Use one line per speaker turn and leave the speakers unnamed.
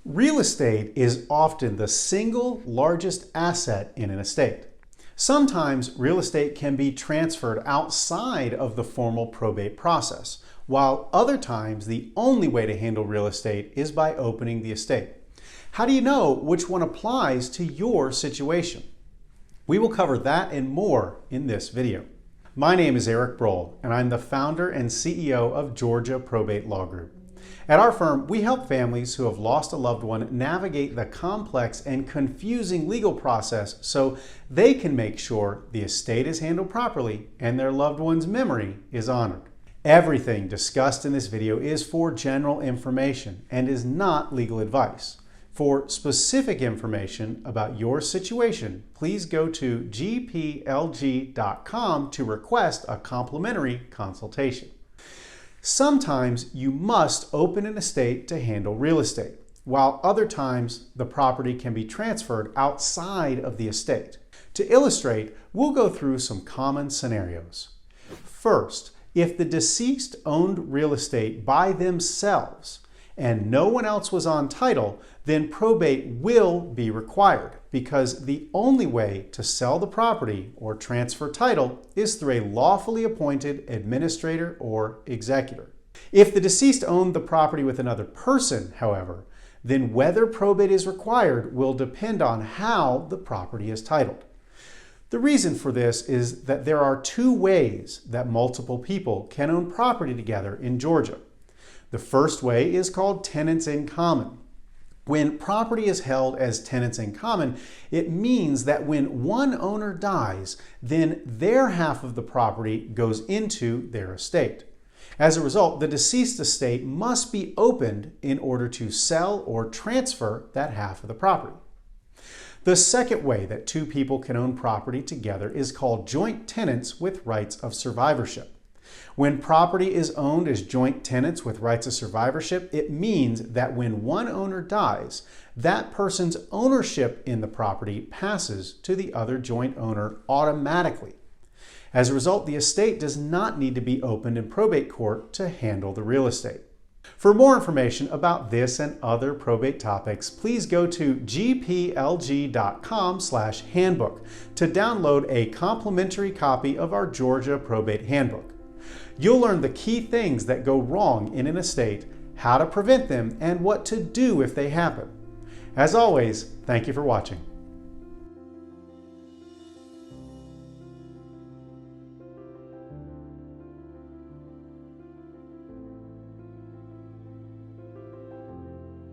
Real estate is often the single largest asset in an estate. Sometimes real estate can be transferred outside of the formal probate process, while other times the only way to handle real estate is by opening the estate. How do you know which one applies to your situation? We will cover that and more in this video. My name is Eric Broel, and I'm the founder and CEO of Georgia Probate Law Group. At our firm, we help families who have lost a loved one navigate the complex and confusing legal process so they can make sure the estate is handled properly and their loved one's memory is honored. Everything discussed in this video is for general information and is not legal advice. For specific information about your situation, please go to gplg.com to request a complimentary consultation. Sometimes you must open an estate to handle real estate, while other times the property can be transferred outside of the estate. To illustrate, we'll go through some common scenarios. First, if the deceased owned real estate by themselves and no one else was on title, then probate will be required because the only way to sell the property or transfer title is through a lawfully appointed administrator or executor. If the deceased owned the property with another person, however, then whether probate is required will depend on how the property is titled. The reason for this is that there are two ways that multiple people can own property together in Georgia. The first way is called tenants in common. When property is held as tenants in common, it means that when one owner dies, then their half of the property goes into their estate. As a result, the deceased estate must be opened in order to sell or transfer that half of the property. The second way that two people can own property together is called joint tenants with rights of survivorship. When property is owned as joint tenants with rights of survivorship, it means that when one owner dies, that person's ownership in the property passes to the other joint owner automatically. As a result, the estate does not need to be opened in probate court to handle the real estate. For more information about this and other probate topics, please go to gplg.com/handbook to download a complimentary copy of our Georgia Probate Handbook. You'll learn the key things that go wrong in an estate, how to prevent them, and what to do if they happen. As always, thank you for watching.